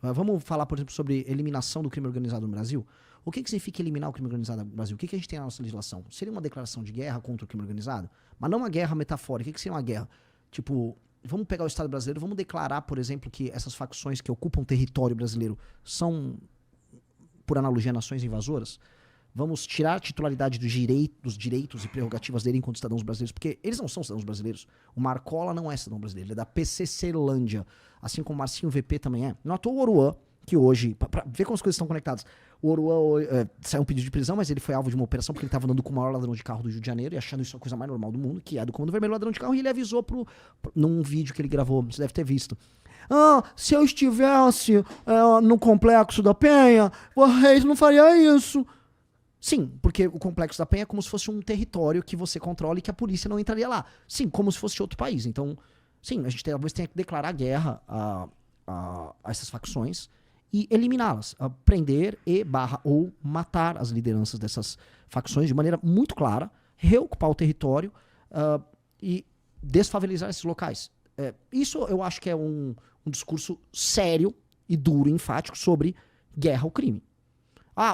Vamos falar, por exemplo, sobre eliminação do crime organizado no Brasil? O que significa eliminar o crime organizado no Brasil? O que a gente tem na nossa legislação? Seria uma declaração de guerra contra o crime organizado? Mas não uma guerra metafórica. O que seria uma guerra? Tipo, vamos pegar o Estado brasileiro, vamos declarar, por exemplo, que essas facções que ocupam o território brasileiro são, por analogia, nações invasoras? Vamos tirar a titularidade dos direitos e prerrogativas dele enquanto cidadãos brasileiros, porque eles não são cidadãos brasileiros. O Marcola não é cidadão brasileiro, ele é da PCClândia, assim como o Marcinho VP também é. Não à toa o Oruan, que hoje, pra ver como as coisas estão conectadas, o Oruan saiu um pedido de prisão, mas ele foi alvo de uma operação porque ele estava andando com o maior ladrão de carro do Rio de Janeiro e achando isso a coisa mais normal do mundo, que é do Comando Vermelho ladrão de carro, e ele avisou num vídeo que ele gravou, você deve ter visto. Se eu estivesse no Complexo da Penha, o Reis não faria isso. Sim, porque o Complexo da Penha é como se fosse um território que você controla e que a polícia não entraria lá. Sim, como se fosse outro país. Então, sim, a gente talvez tenha que declarar guerra a essas facções e eliminá-las. Prender ou matar as lideranças dessas facções de maneira muito clara, reocupar o território e desfavelizar esses locais. Isso eu acho que é um discurso sério e duro e enfático sobre guerra ao crime.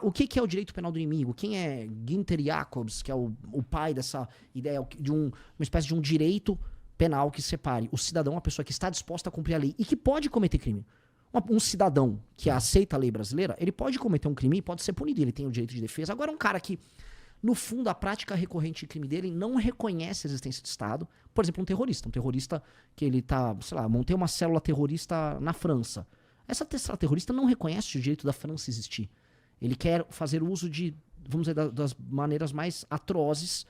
O que é o direito penal do inimigo? Quem é Günther Jacobs, que é o pai dessa ideia de uma espécie de um direito penal que separe o cidadão, a pessoa que está disposta a cumprir a lei e que pode cometer crime. Um cidadão que aceita a lei brasileira, ele pode cometer um crime e pode ser punido, ele tem o direito de defesa. Agora, um cara que, no fundo, a prática recorrente de crime dele não reconhece a existência de Estado, por exemplo, um terrorista que ele tá, sei lá, montei uma célula terrorista na França. Essa célula terrorista não reconhece o direito da França existir. Ele quer fazer uso de, vamos dizer, das maneiras mais atrozes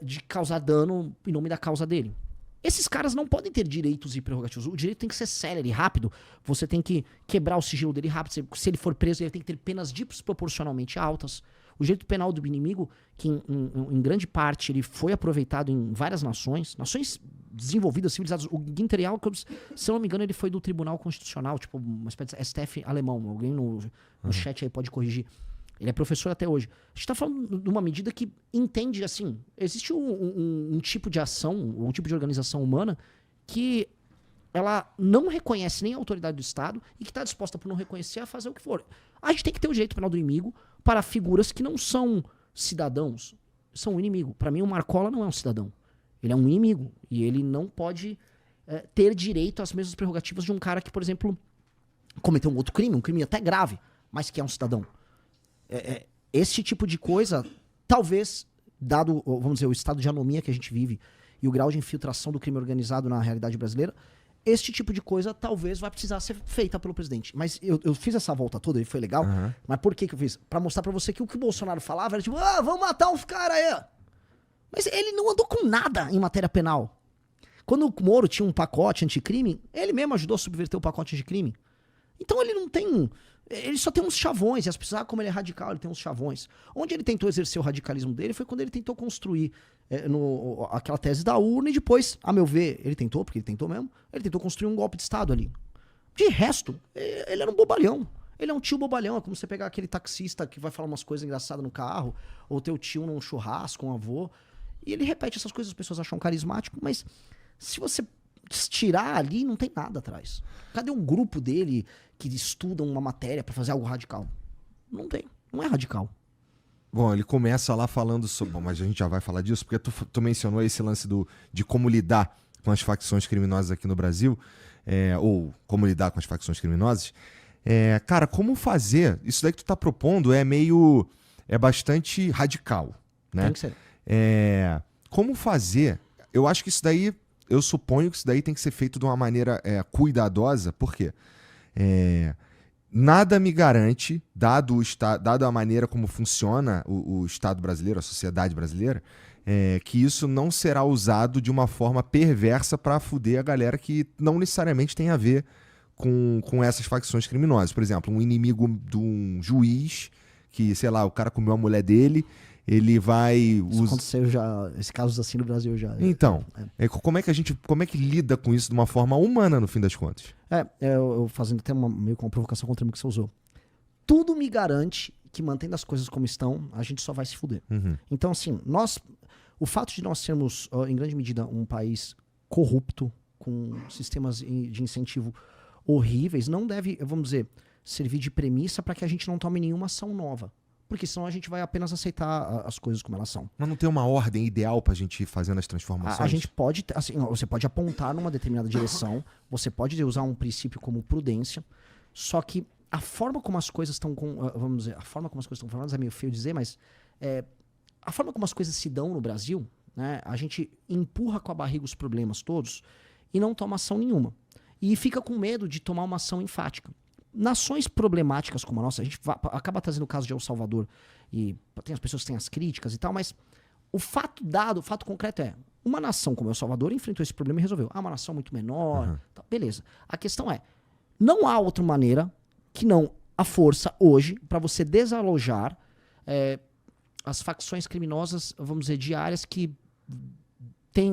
de causar dano em nome da causa dele. Esses caras não podem ter direitos e prerrogativas. O direito tem que ser célere, rápido. Você tem que quebrar o sigilo dele rápido. Se ele for preso, ele tem que ter penas desproporcionalmente altas. O direito penal do inimigo, que em grande parte ele foi aproveitado em várias nações desenvolvidas, civilizadas. O Günther Jacobs, se eu não me engano, ele foi do Tribunal Constitucional, tipo uma espécie de STF alemão. Alguém no chat aí pode corrigir. Ele é professor até hoje. A gente tá falando de uma medida que entende, assim, existe um tipo de ação, um tipo de organização humana que ela não reconhece nem a autoridade do Estado e que está disposta, por não reconhecer, a fazer o que for. A gente tem que ter o direito penal do inimigo para figuras que não são cidadãos, são um inimigo. Para mim, o Marcola não é um cidadão. Ele é um inimigo. E ele não pode ter direito às mesmas prerrogativas de um cara que, por exemplo, cometeu um outro crime, um crime até grave, mas que é um cidadão. Esse tipo de coisa, talvez, dado, vamos dizer, o estado de anomia que a gente vive e o grau de infiltração do crime organizado na realidade brasileira, este tipo de coisa talvez vai precisar ser feita pelo presidente. Mas eu fiz essa volta toda e foi legal. Mas por que eu fiz? Pra mostrar pra você que o que o Bolsonaro falava era tipo, vamos matar os caras aí. Mas ele não andou com nada em matéria penal. Quando o Moro tinha um pacote anticrime, ele mesmo ajudou a subverter o pacote anticrime. Então ele não tem... Ele só tem uns chavões, e as pessoas, como ele é radical, ele tem uns chavões. Onde ele tentou exercer o radicalismo dele foi quando ele tentou construir aquela tese da urna e depois, a meu ver, ele tentou, porque ele tentou mesmo, ele tentou construir um golpe de Estado ali. De resto, ele era um bobalhão. Ele é um tio bobalhão, é como você pegar aquele taxista que vai falar umas coisas engraçadas no carro, ou teu tio num churrasco, um avô, e ele repete essas coisas, as pessoas acham carismático, mas se você tirar ali, não tem nada atrás. Cadê um grupo dele que estuda uma matéria pra fazer algo radical? Não tem, não é radical. Bom, ele começa lá falando sobre... Bom, mas a gente já vai falar disso, porque tu mencionou esse lance de como lidar com as facções criminosas aqui no Brasil, ou como lidar com as facções criminosas. Cara, como fazer... Isso daí que tu tá propondo é bastante radical, né? Tem que ser. Como fazer... Eu acho que isso daí... Eu suponho que isso daí tem que ser feito de uma maneira cuidadosa, por quê? Nada me garante, dado a maneira como funciona o Estado brasileiro, a sociedade brasileira, que isso não será usado de uma forma perversa para fuder a galera que não necessariamente tem a ver com essas facções criminosas. Por exemplo, um inimigo de um juiz que, sei lá, o cara comeu a mulher dele... Ele vai... Isso aconteceu já, esse caso assim no Brasil já. Então, como é que lida com isso de uma forma humana, no fim das contas? Eu fazendo até meio com uma provocação contra o que você usou. Tudo me garante que, mantendo as coisas como estão, a gente só vai se fuder. Então, assim, o fato de nós sermos, em grande medida, um país corrupto, com sistemas de incentivo horríveis, não deve, vamos dizer, servir de premissa para que a gente não tome nenhuma ação nova. Porque senão a gente vai apenas aceitar as coisas como elas são. Mas não tem uma ordem ideal pra gente ir fazendo as transformações? A gente pode, assim, você pode apontar numa determinada direção, você pode usar um princípio como prudência, só que a forma como as coisas estão, vamos dizer, a forma como as coisas estão falando é meio feio dizer, mas a forma como as coisas se dão no Brasil, né, a gente empurra com a barriga os problemas todos e não toma ação nenhuma. E fica com medo de tomar uma ação enfática. Nações problemáticas como a nossa, a gente acaba trazendo o caso de El Salvador, e tem as pessoas que têm as críticas e tal, mas o fato dado, o fato concreto é, uma nação como El Salvador enfrentou esse problema e resolveu. Uma nação muito menor, tá, beleza. A questão é, não há outra maneira que não a força hoje para você desalojar as facções criminosas, vamos dizer, diárias que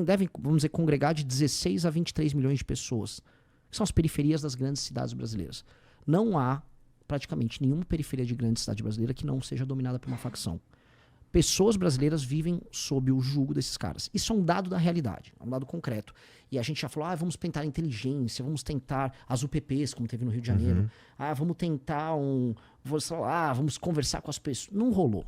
devem, vamos dizer, congregar de 16 a 23 milhões de pessoas. Que são as periferias das grandes cidades brasileiras. Não há praticamente nenhuma periferia de grande cidade brasileira que não seja dominada por uma facção. Pessoas brasileiras vivem sob o jugo desses caras. Isso é um dado da realidade, é um dado concreto. E a gente já falou, vamos tentar inteligência, vamos tentar as UPPs, como teve no Rio de Janeiro. Vamos tentar vamos conversar com as pessoas. Não rolou.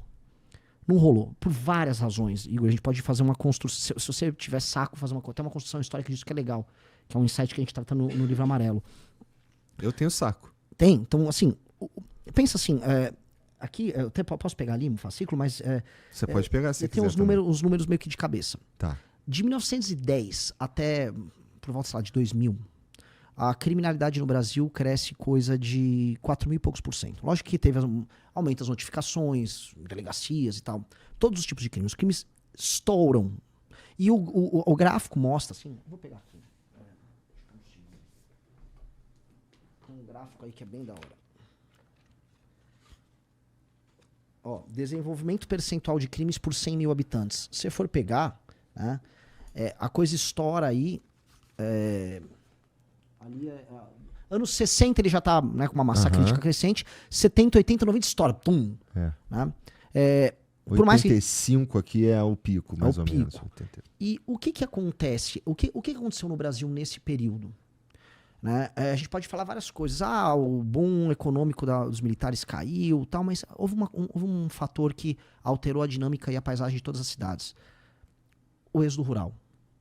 Não rolou. Por várias razões. Igor, a gente pode fazer uma construção, se você tiver saco, fazer tem uma construção histórica disso que é legal. Que é um insight que a gente trata no livro amarelo. Eu tenho saco. Tem. Então, assim, pensa assim, aqui, eu até posso pegar ali um fascículo, mas... Você pode pegar se tem quiser os números meio que de cabeça. Tá. De 1910 até, por volta, sei lá, de 2000, a criminalidade no Brasil cresce coisa de 4 mil e poucos %. Lógico que teve aumento das notificações, delegacias e tal. Todos os tipos de crimes. Os crimes estouram. E o gráfico mostra, assim... Vou pegar aqui. Tem um gráfico aí que é bem da hora. Ó, desenvolvimento percentual de crimes por 100 mil habitantes. Se você for pegar, né, a coisa estoura aí. Ali anos 60 ele já tá, né, com uma massa crítica crescente. 70, 80, 90 estoura. Pum. Né? Por mais que 85 aqui é o pico, mais ou menos. 80. E o que acontece? O que aconteceu no Brasil nesse período? Né? A gente pode falar várias coisas. O boom econômico dos militares caiu, tal, mas houve um fator que alterou a dinâmica e a paisagem de todas as cidades. O êxodo rural.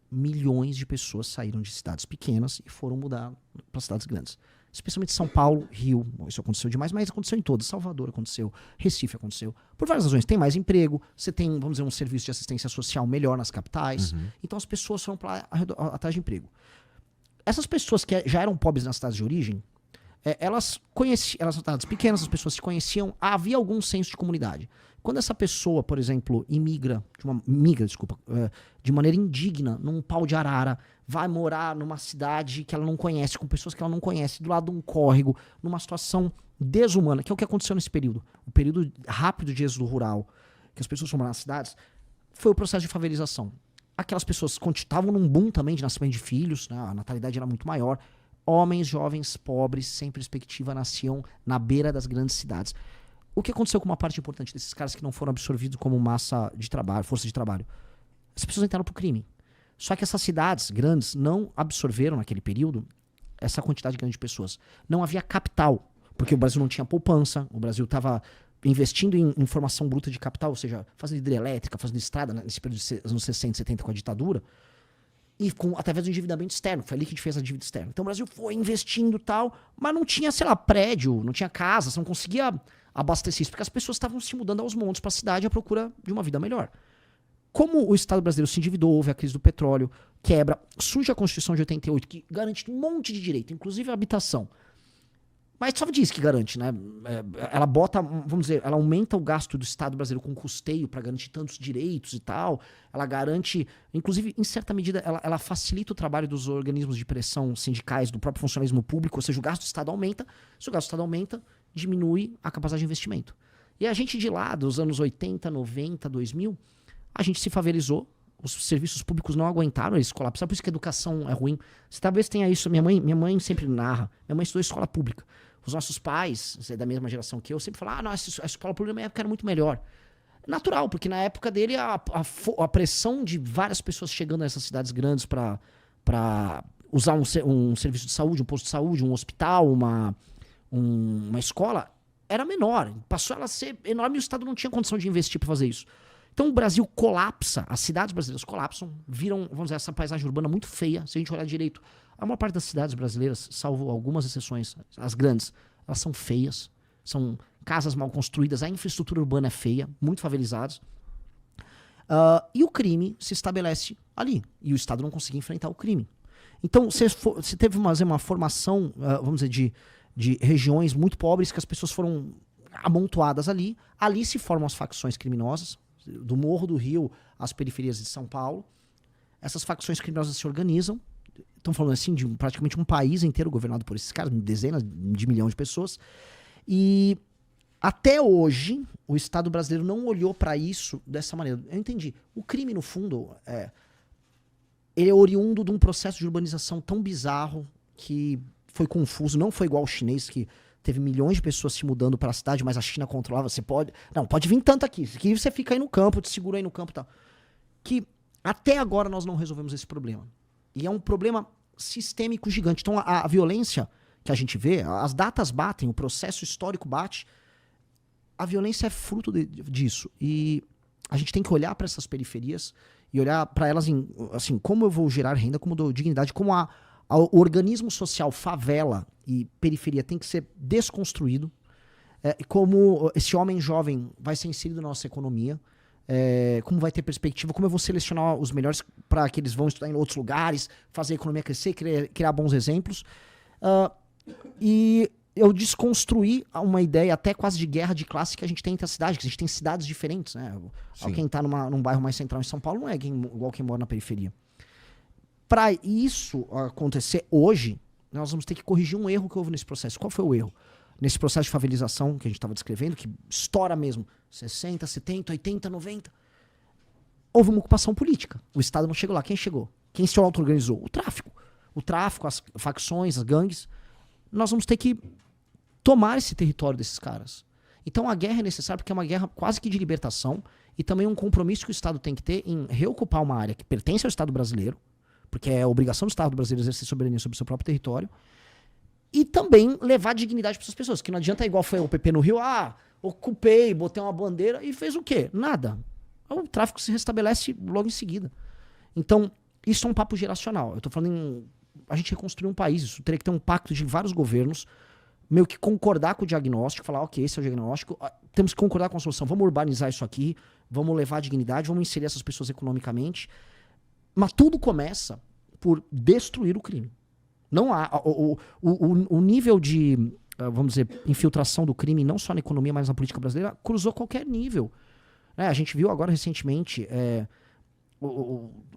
Milhões de pessoas saíram de cidades pequenas e foram mudar para cidades grandes. Especialmente São Paulo, Rio, isso aconteceu demais, mas aconteceu em todas. Salvador aconteceu, Recife aconteceu. Por várias razões. Tem mais emprego, você tem, vamos dizer, um serviço de assistência social melhor nas capitais. Então as pessoas foram para atrás de emprego. Essas pessoas que já eram pobres nas cidades de origem, elas eram cidades pequenas, as pessoas se conheciam, havia algum senso de comunidade. Quando essa pessoa, por exemplo, migra de maneira indigna, num pau de arara, vai morar numa cidade que ela não conhece, com pessoas que ela não conhece, do lado de um córrego, numa situação desumana, que é o que aconteceu nesse período. O período rápido de êxodo rural, que as pessoas foram morar nas cidades, foi o processo de favelização. Aquelas pessoas estavam num boom também de nascimento de filhos, né? A natalidade era muito maior. Homens, jovens, pobres, sem perspectiva, nasciam na beira das grandes cidades. O que aconteceu com uma parte importante desses caras que não foram absorvidos como massa de trabalho, força de trabalho? As pessoas entraram pro crime. Só que essas cidades grandes não absorveram naquele período essa quantidade grande de pessoas. Não havia capital, porque o Brasil não tinha poupança, o Brasil estava investindo em formação bruta de capital, ou seja, fazendo hidrelétrica, fazendo estrada nesse período dos anos 60 e 70 com a ditadura, e através do endividamento externo. Foi ali que a gente fez a dívida externa. Então o Brasil foi investindo e tal, mas não tinha, sei lá, prédio, não tinha casa, você não conseguia abastecer isso, porque as pessoas estavam se mudando aos montes para a cidade à procura de uma vida melhor. Como o Estado brasileiro se endividou, houve a crise do petróleo, quebra, surge a Constituição de 88, que garante um monte de direito, inclusive a habitação. Mas só diz que garante, né? Ela bota, vamos dizer, ela aumenta o gasto do Estado brasileiro com custeio para garantir tantos direitos e tal. Ela garante, inclusive, em certa medida, ela facilita o trabalho dos organismos de pressão sindicais, do próprio funcionalismo público, ou seja, o gasto do Estado aumenta. Se o gasto do Estado aumenta, diminui a capacidade de investimento. E a gente de lá, dos anos 80, 90, 2000, a gente se favelizou. Os serviços públicos não aguentaram, eles colapsaram. Por isso que a educação é ruim. Você talvez tenha isso. Minha mãe sempre narra. Minha mãe estudou em escola pública. Os nossos pais, você é da mesma geração que eu, sempre falam, nossa, a escola pública na minha época era muito melhor. Natural, porque na época dele a pressão de várias pessoas chegando nessas cidades grandes para usar um serviço de saúde, um posto de saúde, um hospital, uma escola, era menor. Passou ela a ser enorme e o Estado não tinha condição de investir para fazer isso. Então o Brasil colapsa, as cidades brasileiras colapsam, viram, vamos dizer, essa paisagem urbana muito feia. Se a gente olhar direito, a maior parte das cidades brasileiras, salvo algumas exceções, as grandes, elas são feias, são casas mal construídas, a infraestrutura urbana é feia, muito favelizados. E o crime se estabelece ali, e o Estado não conseguia enfrentar o crime. Então, você teve uma formação, vamos dizer, de regiões muito pobres que as pessoas foram amontoadas ali. Ali se formam as facções criminosas, do Morro do Rio às periferias de São Paulo. Essas facções criminosas se organizam. Estão falando assim de praticamente um país inteiro governado por esses caras, dezenas de milhões de pessoas. E até hoje, o Estado brasileiro não olhou para isso dessa maneira. Eu entendi. O crime, no fundo, ele é oriundo de um processo de urbanização tão bizarro que foi confuso. Não foi igual ao chinês, que teve milhões de pessoas se mudando para a cidade, mas a China controlava. Você pode... Não, pode vir tanto aqui. Aqui você fica aí no campo, te segura aí no campo e tal. Que até agora nós não resolvemos esse problema. E é um problema sistêmico gigante. Então a violência que a gente vê, as datas batem, o processo histórico bate. A violência é fruto disso. E a gente tem que olhar para essas periferias e olhar para elas assim, como eu vou gerar renda, como dou dignidade, como o organismo social favela e periferia tem que ser desconstruído, como esse homem jovem vai ser inserido na nossa economia, como vai ter perspectiva, como eu vou selecionar os melhores para que eles vão estudar em outros lugares, fazer a economia crescer, criar bons exemplos. E eu desconstruí uma ideia até quase de guerra de classe que a gente tem entre as cidades, que a gente tem cidades diferentes, né? Quem está num bairro mais central em São Paulo não é igual quem mora na periferia. Para isso acontecer hoje, nós vamos ter que corrigir um erro que houve nesse processo. Qual foi o erro? Nesse processo de favelização que a gente estava descrevendo, que estoura mesmo, 60, 70, 80, 90, houve uma ocupação política. O Estado não chegou lá. Quem chegou? Quem se auto-organizou? O tráfico. O tráfico, as facções, as gangues. Nós vamos ter que tomar esse território desses caras. Então a guerra é necessária porque é uma guerra quase que de libertação e também um compromisso que o Estado tem que ter em reocupar uma área que pertence ao Estado brasileiro, porque é a obrigação do Estado brasileiro exercer soberania sobre o seu próprio território, e também levar dignidade para essas pessoas, que não adianta igual foi o PP no Rio, ocupei, botei uma bandeira e fez o quê? Nada. O tráfico se restabelece logo em seguida. Então, isso é um papo geracional. Eu tô falando em a gente reconstruir um país, isso teria que ter um pacto de vários governos, meio que concordar com o diagnóstico, falar, ok, esse é o diagnóstico, temos que concordar com a solução, vamos urbanizar isso aqui, vamos levar a dignidade, vamos inserir essas pessoas economicamente. Mas tudo começa por destruir o crime. Não há o nível de, vamos dizer, infiltração do crime, não só na economia, mas na política brasileira, cruzou qualquer nível. A gente viu agora recentemente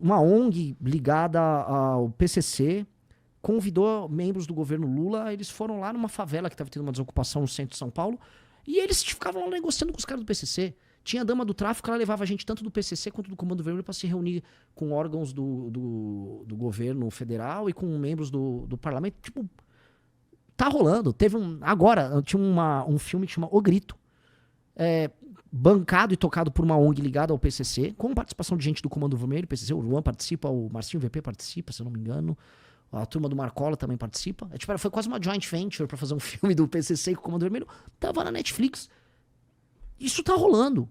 uma ONG ligada ao PCC convidou membros do governo Lula, eles foram lá numa favela que estava tendo uma desocupação no centro de São Paulo, e eles ficavam lá negociando com os caras do PCC. Tinha a dama do tráfico, ela levava a gente tanto do PCC quanto do Comando Vermelho para se reunir com órgãos do governo federal e com membros do parlamento. Tipo, tá rolando. Agora, tinha um filme que chama O Grito, bancado e tocado por uma ONG ligada ao PCC, com participação de gente do Comando Vermelho, PCC, o Luan participa, o Marcinho VP participa, se eu não me engano, a turma do Marcola também participa. Foi quase uma joint venture para fazer um filme do PCC com o Comando Vermelho. Tava na Netflix. Isso tá rolando.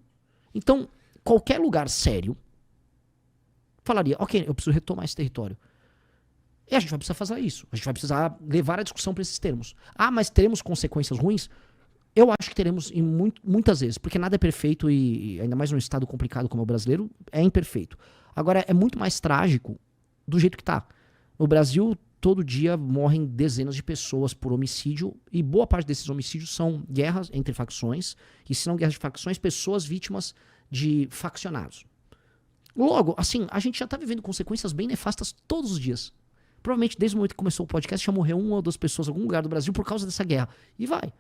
Então, qualquer lugar sério falaria, ok, eu preciso retomar esse território. E a gente vai precisar fazer isso. A gente vai precisar levar a discussão para esses termos. Mas teremos consequências ruins? Eu acho que teremos muitas vezes, porque nada é perfeito e ainda mais num estado complicado como o brasileiro, é imperfeito. Agora, é muito mais trágico do jeito que tá. No Brasil, todo dia morrem dezenas de pessoas por homicídio e boa parte desses homicídios são guerras entre facções e se não guerras de facções, pessoas vítimas de faccionados. Logo, assim, a gente já tá vivendo consequências bem nefastas todos os dias. Provavelmente desde o momento que começou o podcast já morreu uma ou duas pessoas em algum lugar do Brasil por causa dessa guerra. E vai.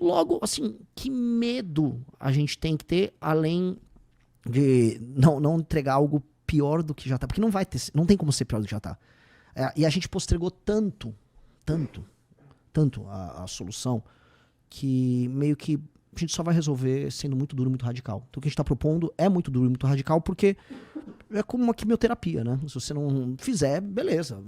Logo, assim, que medo a gente tem que ter, além de não entregar algo pior do que já tá. Porque não tem como ser pior do que já tá. E a gente postergou tanto a solução, que meio que a gente só vai resolver sendo muito duro e muito radical. Então o que a gente tá propondo é muito duro e muito radical, porque É como uma quimioterapia, né? Se você não fizer, beleza.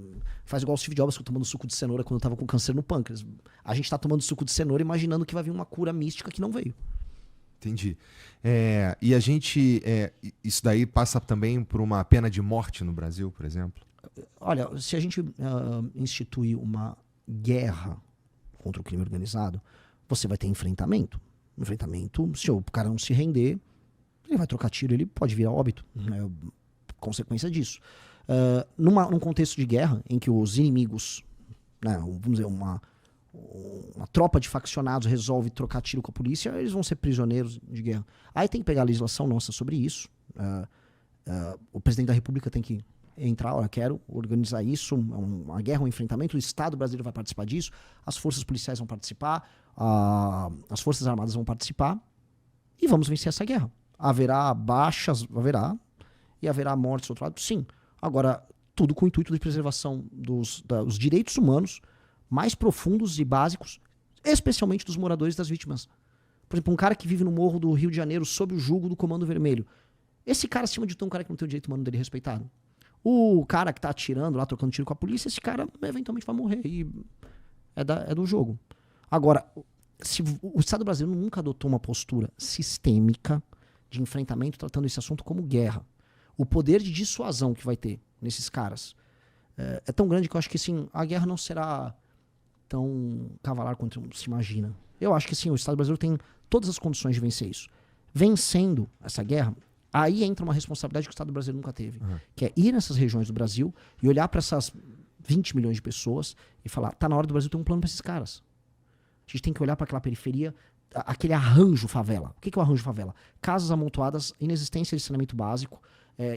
Faz igual o Steve Jobs, que eu tomando suco de cenoura quando eu tava com câncer no pâncreas. A gente tá tomando suco de cenoura imaginando que vai vir uma cura mística que não veio. Entendi. E a gente... isso daí passa também por uma pena de morte no Brasil, por exemplo? Olha, se a gente instituir uma guerra contra o crime organizado, você vai ter enfrentamento. Enfrentamento, se o cara não se render, ele vai trocar tiro, ele pode virar óbito. Né? Consequência disso. Num contexto de guerra, em que os inimigos, né, vamos dizer, uma tropa de faccionados resolve trocar tiro com a polícia, eles vão ser prisioneiros de guerra. Aí tem que pegar a legislação nossa sobre isso. O presidente da República tem que entrar, olha, quero organizar isso, uma guerra, um enfrentamento, o Estado brasileiro vai participar disso, as forças policiais vão participar, as forças armadas vão participar, e vamos vencer essa guerra. Haverá baixas, e haverá mortes do outro lado, sim. Agora, tudo com o intuito de preservação dos direitos humanos mais profundos e básicos, especialmente dos moradores das vítimas. Por exemplo, um cara que vive no morro do Rio de Janeiro sob o jugo do Comando Vermelho. Esse cara, acima de tudo, é um cara que não tem o direito humano dele respeitado. O cara que tá atirando lá, trocando tiro com a polícia, esse cara eventualmente vai morrer. E é do jogo. Agora, se o Estado brasileiro nunca adotou uma postura sistêmica de enfrentamento, tratando esse assunto como guerra. O poder de dissuasão que vai ter nesses caras é tão grande que eu acho que assim, a guerra não será tão cavalar quanto se imagina. Eu acho que sim, o Estado brasileiro tem todas as condições de vencer isso. Vencendo essa guerra, aí entra uma responsabilidade que o Estado brasileiro nunca teve, que é ir nessas regiões do Brasil e olhar para essas 20 milhões de pessoas e falar, tá na hora do Brasil ter um plano para esses caras. A gente tem que olhar para aquela periferia, aquele arranjo favela. O que é o arranjo favela? Casas amontoadas, inexistência de saneamento básico,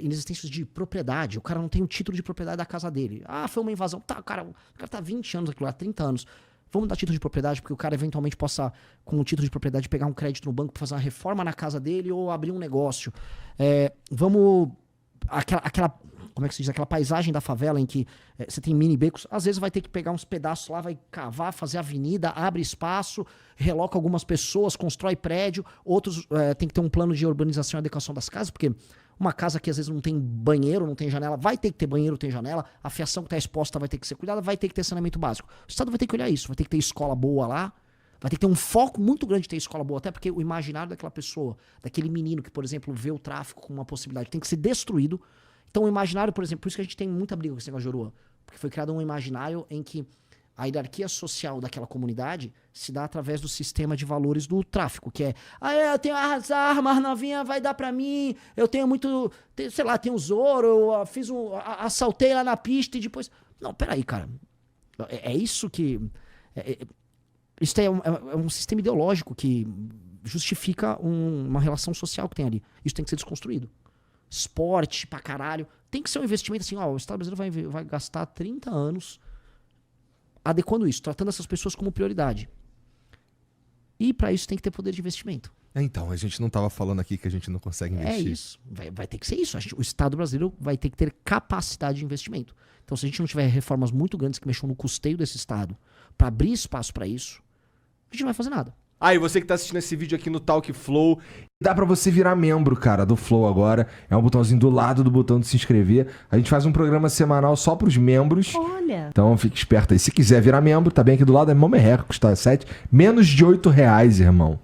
inexistência de propriedade. O cara não tem o título de propriedade da casa dele. Foi uma invasão. Tá, o cara tá há 20 anos aqui lá, 30 anos. Vamos dar título de propriedade, porque o cara eventualmente possa, com o título de propriedade, pegar um crédito no banco para fazer uma reforma na casa dele ou abrir um negócio. Como é que se diz? Aquela paisagem da favela em que você tem mini becos, às vezes vai ter que pegar uns pedaços lá, vai cavar, fazer avenida, abre espaço, reloca algumas pessoas, constrói prédio, outros tem que ter um plano de urbanização e adequação das casas, porque uma casa que às vezes não tem banheiro, não tem janela, vai ter que ter banheiro, tem janela, a fiação que está exposta vai ter que ser cuidada, vai ter que ter saneamento básico. O Estado vai ter que olhar isso, vai ter que ter escola boa lá, vai ter que ter um foco muito grande de ter escola boa, até porque o imaginário daquela pessoa, daquele menino que, por exemplo, vê o tráfico como uma possibilidade, tem que ser destruído. Então o imaginário, por exemplo, por isso que a gente tem muita briga com esse negócio de Jorua, porque foi criado um imaginário em que a hierarquia social daquela comunidade se dá através do sistema de valores do tráfico, que eu tenho as armas novinhas, vai dar pra mim, eu tenho muito, sei lá, tenho ouro, eu assaltei lá na pista e depois... Não, peraí, cara. É isso que... Isso é um sistema ideológico que justifica uma relação social que tem ali. Isso tem que ser desconstruído. Esporte pra caralho. Tem que ser um investimento assim, o Estado brasileiro vai gastar 30 anos adequando isso, tratando essas pessoas como prioridade. E para isso tem que ter poder de investimento. Então, a gente não estava falando aqui que a gente não consegue investir. É isso. Vai ter que ser isso. O Estado brasileiro vai ter que ter capacidade de investimento. Então, se a gente não tiver reformas muito grandes que mexam no custeio desse Estado para abrir espaço para isso, a gente não vai fazer nada. E você que tá assistindo esse vídeo aqui no Talk Flow, dá pra você virar membro, cara, do Flow agora. É um botãozinho do lado do botão de se inscrever. A gente faz um programa semanal só pros membros. Olha. Então fique esperto aí. Se quiser virar membro, tá bem aqui do lado. É mó merreca, custa menos de R$8, irmão.